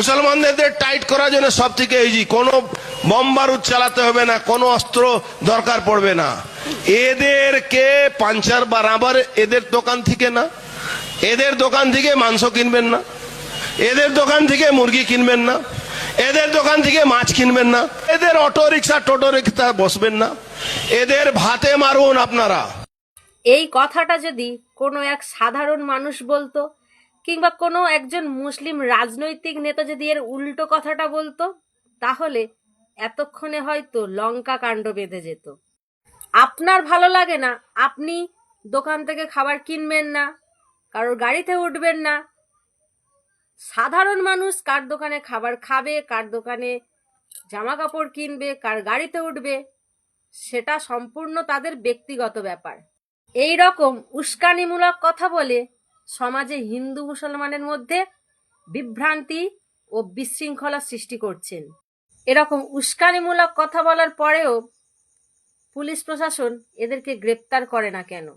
মুসলমানদের টাইট করার জন্য সব থেকে ইজি, কোনো বোম বারুদ চালাতে হবে না, কোনো অস্ত্র দরকার পড়বে না। এদেরকে পাঞ্চার বা রাবার এদের দোকান থেকে না, এদের দোকান থেকে মাংস কিনবেন না, এদের দোকান থেকে মুরগি কিনবেন না, এদের দোকান থেকে মাছ কিনবেন না, এদের অটো রিক্সা টোটো রিক্সা বসবেন না, এদের ভাতে মারুন আপনারা। এই কথাটা যদি কোনো এক সাধারণ মানুষ বলতো, কিংবা কোনো একজন মুসলিম রাজনৈতিক নেতা যদি এর উল্টো কথাটা বলতো, তাহলে এতক্ষণে হয়তো লঙ্কা কাণ্ড বেঁধে যেত। আপনার ভালো লাগে না, আপনি দোকান থেকে খাবার কিনবেন না, কারোর গাড়িতে উঠবেন না। সাধারণ মানুষ কার দোকানে খাবার খাবে, কার দোকানে জামা কাপড় কিনবে, কার গাড়িতে উঠবে, সেটা সম্পূর্ণ তাদের ব্যক্তিগত ব্যাপার। এই রকম উস্কানিমূলক কথা বলে সমাজে হিন্দু মুসলমানের মধ্যে বিভ্রান্তি ও বিশৃঙ্খলা সৃষ্টি করছেন। এরকম উস্কানিমূলক কথা বলার পরেও পুলিশ প্রশাসন এদেরকে গ্রেপ্তার করে না কেন?